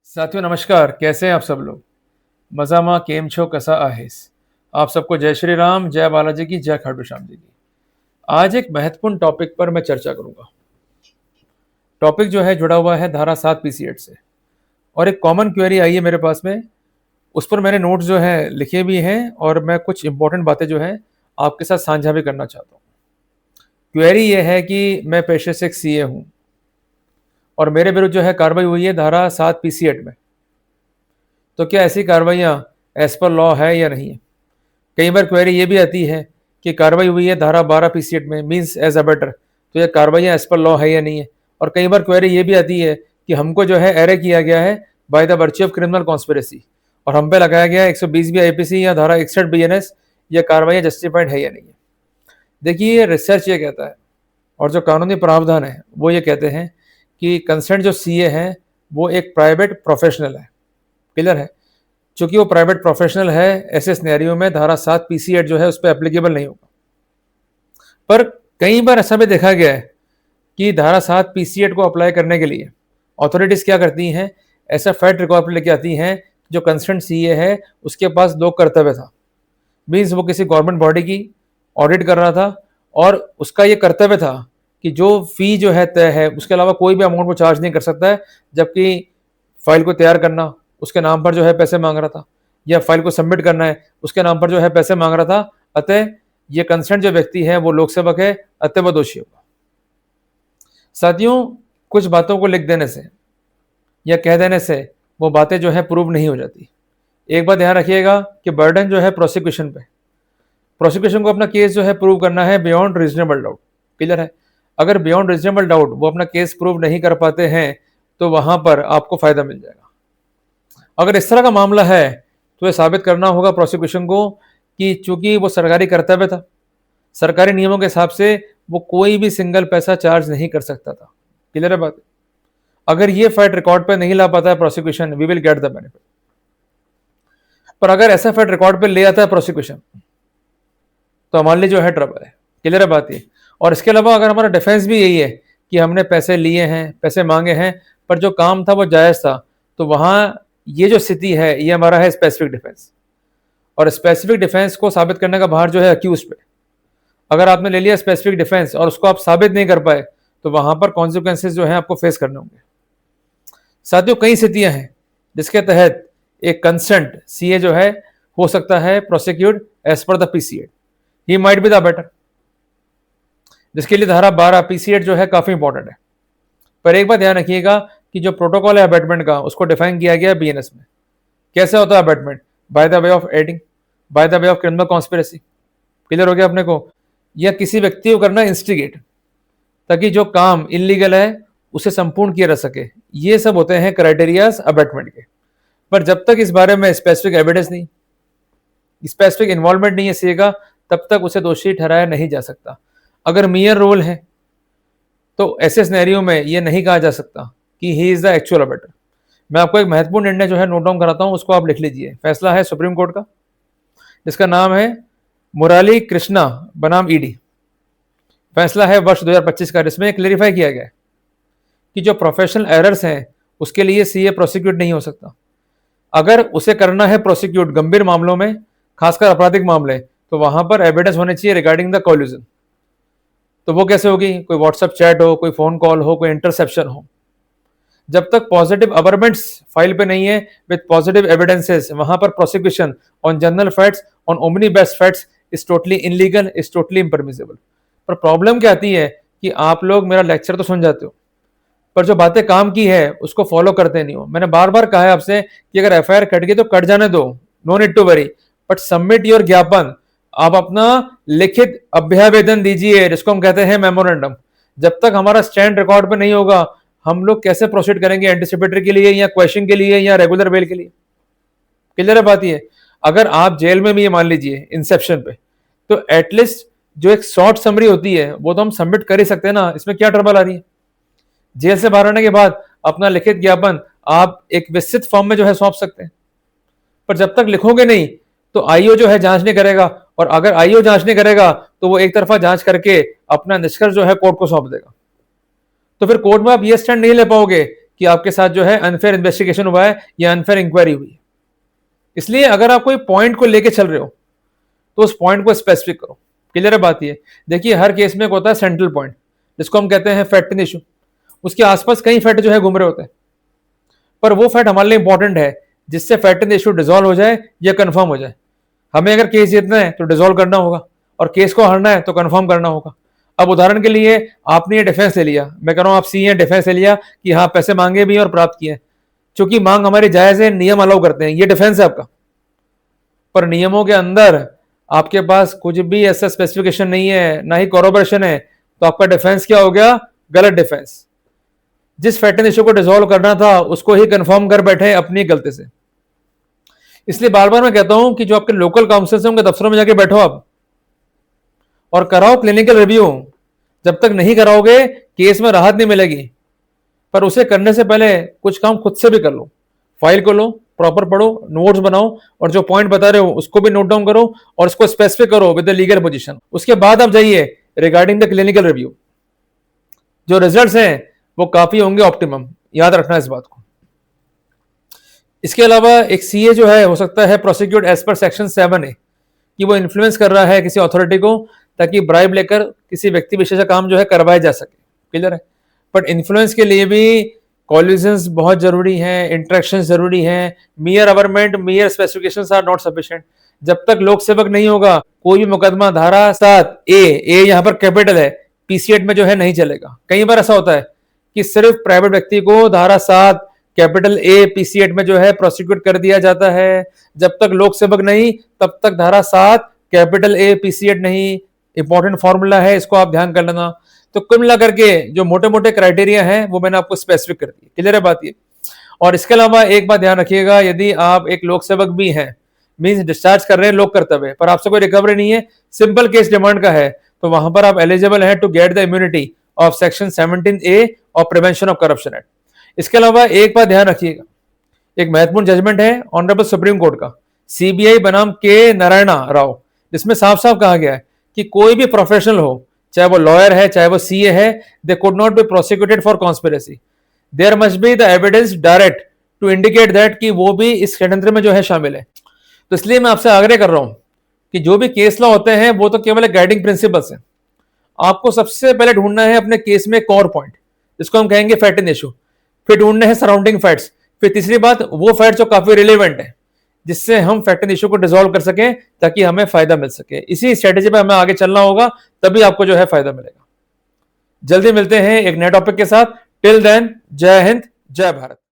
साथियों नमस्कार, कैसे हैं आप सब लोग। मजामा केम छो कसा आहेस। आप सबको जय श्री राम, जय बालाजी की, जय खाटू श्याम जी की। आज एक महत्वपूर्ण टॉपिक पर मैं चर्चा करूंगा। टॉपिक जो है जुड़ा हुआ है धारा 7 पीसी8 से, और एक कॉमन क्वेरी आई है मेरे पास में। उस पर मैंने नोट्स जो है लिखे भी हैं, और मैं कुछ इंपॉर्टेंट बातें जो है आपके साथ साझा भी करना चाहता हूँ। क्वेरी ये है कि मैं पेशे से एक सीए हूँ, और मेरे विरुद्ध जो है कार्रवाई हुई है धारा 7 पीसी8 में। तो क्या ऐसी कार्रवाइयाँ एज पर लॉ है या नहीं है। कई बार क्वेरी ये भी आती है कि कार्रवाई हुई है धारा 12 पीसी8 में, मीन्स एज अबेटर, तो ये कार्रवाइयाँ एज पर लॉ है या नहीं है। और कई बार क्वेरी ये भी आती है कि हमको जो है एरे किया गया है by the virtue of criminal conspiracy, और हम पे लगाया गया है 120 बी आईपीसी या धारा 61 बीएनएस, ये कार्रवाइयाँ जस्टिफाइड है या नहीं है। देखिए, रिसर्च ये कहता है, और जो कानूनी प्रावधान है वो ये कहते हैं कि कंसर्न जो सीए है वो एक प्राइवेट प्रोफेशनल है। क्लियर है। चूंकि वो प्राइवेट प्रोफेशनल है, ऐसे सिनेरियो में धारा 7 पीसी8 जो है उस पर एप्लीकेबल नहीं होगा। पर कई बार ऐसा भी देखा गया है कि धारा 7 पीसी8 को अप्लाई करने के लिए अथॉरिटीज क्या करती हैं, ऐसा फैक्ट रिकॉर्ड लेके आती हैं जो कंसर्न सीए है उसके पास दो कर्तव्य था। मीन्स वो किसी गवर्नमेंट बॉडी की ऑडिट कर रहा था, और उसका ये कर्तव्य था कि जो फी जो है तय है उसके अलावा कोई भी अमाउंट वो चार्ज नहीं कर सकता है। जबकि फाइल को तैयार करना उसके नाम पर जो है पैसे मांग रहा था, या फाइल को सबमिट करना है उसके नाम पर जो है पैसे मांग रहा था। अतः ये कंसर्न जो व्यक्ति है वो लोक सेवक है, अतः वो दोषी होगा। साथियों, कुछ बातों को लिख देने से या कह देने से वो बातें जो है प्रूव नहीं हो जाती। एक बात ध्यान रखिएगा कि बर्डन जो है प्रोसिक्यूशन पे, प्रोसिक्यूशन को अपना केस जो है प्रूव करना है बियॉन्ड रीजनेबल डाउट। क्लियर है। अगर बियॉन्ड रीजनेबल डाउट वो अपना केस प्रूव नहीं कर पाते हैं तो वहां पर आपको फायदा मिल जाएगा। अगर इस तरह का मामला है तो ये साबित करना होगा प्रोसिक्यूशन को कि चूंकि वो सरकारी कर्तव्य था, सरकारी नियमों के हिसाब से वो कोई भी सिंगल पैसा चार्ज नहीं कर सकता था। क्लियर है बात। अगर ये फैक्ट रिकॉर्ड पे नहीं ला पाता है prosecution, we will get the benefit. पर अगर ऐसा फैक्ट रिकॉर्ड पे ले आता है प्रोसिक्यूशन तो हमारे लिए जो है ट्रबल है। क्लियर है बात ये। और इसके अलावा अगर हमारा डिफेंस भी यही है कि हमने पैसे लिए हैं, पैसे मांगे हैं, पर जो काम था वो जायज था, तो वहां ये जो स्थिति है ये हमारा है स्पेसिफिक डिफेंस। और स्पेसिफिक डिफेंस को साबित करने का भार जो है अक्यूज पे। अगर आपने ले लिया स्पेसिफिक डिफेंस और उसको आप साबित नहीं कर पाए तो वहां पर कॉन्सिक्वेंसेज जो है आपको फेस करने होंगे। साथियों, कई स्थितियां हैं जिसके तहत एक कंसेंट सीए जो है हो सकता है prosecute as per the PC. He might be the better, जिसके लिए धारा 12 पीसी8 जो है काफी इंपॉर्टेंट है। पर एक बात ध्यान रखिएगा कि जो प्रोटोकॉल है अबेटमेंट का उसको डिफाइन किया गया बीएनएस में। कैसे होता है abetment? By the way of aiding, by the way of criminal conspiracy. Clear हो गया अपने को। या किसी व्यक्ति को करना इंस्टिगेट, ताकि जो काम इलीगल है उसे संपूर्ण किया जा सके। ये सब होते हैं क्राइटेरियाज अबेटमेंट के। पर जब तक इस बारे में स्पेसिफिक एविडेंस नहीं, स्पेसिफिक इन्वॉल्वमेंट नहीं है सीए का, तब तक उसे दोषी ठहराया नहीं जा सकता। अगर मेयर रोल है तो ऐसे सिनेरियो में यह नहीं कहा जा सकता कि he is the actual abettor. मैं आपको एक महत्वपूर्ण निर्णय जो है नोट डाउन कराता हूं, उसको आप लिख लीजिए। फैसला है सुप्रीम कोर्ट का, जिसका नाम है मुराली कृष्णा बनाम ईडी। फैसला है वर्ष 2025 का। इसमें क्लेरिफाई किया गया है कि जो प्रोफेशनल एरर्स हैं उसके लिए सीए प्रोसिक्यूट नहीं हो सकता। अगर उसे करना है प्रोसिक्यूट गंभीर मामलों में, खासकर आपराधिक मामले, तो वहां पर एविडेंस होने चाहिए रिगार्डिंग द कोल्यूजन। तो वो कैसे होगी? कोई व्हाट्सएप चैट हो, कोई फोन कॉल हो, कोई इंटरसेप्शन हो। जब तक पॉजिटिव अवर्मेंट्स फाइल पे नहीं है विद पॉजिटिव एविडेंसेस, वहां पर prosecution on general facts, on omnibus facts is totally illegal, is totally impermissible. पर प्रॉब्लम क्या आती है कि आप लोग मेरा लेक्चर तो सुन जाते हो, पर जो बातें काम की है उसको फॉलो करते नहीं हो। मैंने बार बार कहा है आपसे कि अगर एफआईआर कट गई तो कट जाने दो, no need to worry, but submit your ज्ञापन। आप अपना लिखित अभ्यावेदन दीजिए, जिसको हम कहते हैं मेमोरेंडम। जब तक हमारा स्टैंड रिकॉर्ड पे नहीं होगा, हम लोग कैसे प्रोसीड करेंगे एंटिसिपेटरी के लिए, या क्वेश्चन के लिए, या रेगुलर बेल के लिए? क्लियर है बात ये। अगर आप जेल में भी ये मान लीजिए इंसेप्शन पे, तो एटलीस्ट जो एक शॉर्ट समरी होती है वो तो हम सबमिट कर ही सकते हैं ना। इसमें क्या ट्रबल आ रही है? जेल से बाहर आने के बाद अपना लिखित ज्ञापन आप एक विस्तृत फॉर्म में जो है सौंप सकते हैं। पर जब तक लिखोगे नहीं तो आईओ जो है जांच नहीं करेगा, और अगर आईओ जांच नहीं करेगा तो वो एक तरफा जांच करके अपना निष्कर्ष जो है कोर्ट को सौंप देगा। तो फिर कोर्ट में आप ये स्टैंड नहीं ले पाओगे कि आपके साथ जो है अनफेयर इन्वेस्टिगेशन हुआ है या अनफेयर इंक्वायरी हुई है। इसलिए अगर आप कोई पॉइंट को लेके चल रहे हो तो उस पॉइंट को स्पेसिफिक करो। क्लियर है बात ये? देखिए हर केस में एक होता है सेंट्रल पॉइंट, जिसको हम कहते हैं फैक्ट इन इशू। उसके आसपास कई फैक्ट जो है घूम रहे होते हैं, पर वो फैक्ट हमारे लिए इंपॉर्टेंट है जिससे फैक्ट इन इशू डिजोल्व हो जाए या कंफर्म हो जाए। हमें अगर केस जीतना है तो डिजोल्व करना होगा, और केस को हारना है तो कंफर्म करना होगा। अब उदाहरण के लिए आपने ये डिफेंस ले लिया, मैं कह रहा हूं आप सी हैं, डिफेंस ले लिया कि हाँ पैसे मांगे भी और प्राप्त किए, चूंकि मांग हमारी जायज है, नियम अलाउ करते हैं, ये डिफेंस है आपका। पर नियमों के अंदर आपके पास कुछ भी ऐसा स्पेसिफिकेशन नहीं है, ना ही कॉरोबरेशन है, तो आपका डिफेंस क्या हो गया? गलत डिफेंस। जिस फैक्ट इन इशू को डिसॉल्व करना था उसको ही कंफर्म कर बैठे अपनी गलती से। इसलिए बार बार मैं कहता हूं कि जो आपके लोकल काउंसिल से उनके दफ्तरों में जाके बैठो आप और कराओ क्लिनिकल रिव्यू। जब तक नहीं कराओगे केस में राहत नहीं मिलेगी। पर उसे करने से पहले कुछ काम खुद से भी कर लो। फाइल को लो, प्रॉपर पढ़ो, नोट्स बनाओ, और जो पॉइंट बता रहे हो उसको भी नोट डाउन करो और उसको स्पेसिफिक करो विद द लीगल पोजीशन। उसके बाद आप जाइए रिगार्डिंग द क्लिनिकल रिव्यू। जो रिजल्ट्स हैं वो काफी होंगे ऑप्टिमम, याद रखना इस बात को। इसके अलावा एक सीए जो है हो सकता है प्रोसिक्यूट एज पर सेक्शन 7A कि वो इन्फ्लुएंस कर रहा है किसी अथॉरिटी को ताकि ब्राइब लेकर किसी व्यक्ति विशेष का काम जो है करवाया जा सके। क्लियर है? बट इन्फ्लुएंस के लिए भी कॉलिजन्स बहुत जरूरी हैं, इंटरेक्शन जरूरी हैं। Mere averment, mere specifications are not sufficient. जब तक लोक सेवक नहीं होगा कोई भी मुकदमा धारा 7A यहाँ पर कैपिटल है, पीसीएट में जो है नहीं चलेगा। कई बार ऐसा होता है कि सिर्फ प्राइवेट व्यक्ति को धारा 7 कैपिटल ए पीसीएट में जो है प्रोसिक्यूट कर दिया जाता है। जब तक लोक सेवक नहीं तब तक धारा 7 कैपिटल ए पीसीएट नहीं। इंपॉर्टेंट फॉर्मूला है, इसको आप ध्यान कर लेना। तो कुल मिला करके जो मोटे मोटे क्राइटेरिया हैं वो मैंने आपको स्पेसिफिक कर दी। क्लियर है बात ये? और इसके अलावा एक बात ध्यान रखिएगा, यदि आप एक लोक सेवक भी हैं, मींस डिस्चार्ज कर रहे हैं लोक कर्तव्य, पर आपसे कोई रिकवरी नहीं है, सिंपल केस डिमांड का है, तो वहां पर आप एलिजिबल हैं to get the immunity of section 17A of prevention of corruption act. इसके अलावा एक बात ध्यान रखिएगा, एक महत्वपूर्ण जजमेंट है ऑनरेबल सुप्रीम कोर्ट का सीबीआई बनाम के नारायणा राव, जिसमें साफ साफ कहा गया है कि कोई भी प्रोफेशनल हो, चाहे वो लॉयर है चाहे वो सीए है, they could not be prosecuted for conspiracy. There must be the evidence direct to indicate that कि वो भी इस षड्यंत्र में जो है शामिल है। तो इसलिए मैं आपसे आग्रह कर रहा हूं कि जो भी केस लॉ होते हैं वो तो केवल गाइडिंग प्रिंसिपल्स हैं। आपको सबसे पहले ढूंढना है अपने केस में कोर पॉइंट, जिसको हम कहेंगे फैक्ट इन इशू। फिर ढूंढने हैं सराउंडिंग फैक्ट्स। फिर तीसरी बात वो फैक्ट जो काफी रिलेवेंट है, जिससे हम फैक्ट इन इशू को डिसॉल्व कर सकें ताकि हमें फायदा मिल सके। इसी स्ट्रेटेजी पे हमें आगे चलना होगा, तभी आपको जो है फायदा मिलेगा। जल्दी मिलते हैं एक नए टॉपिक के साथ। टिल देन, जय हिंद, जय भारत।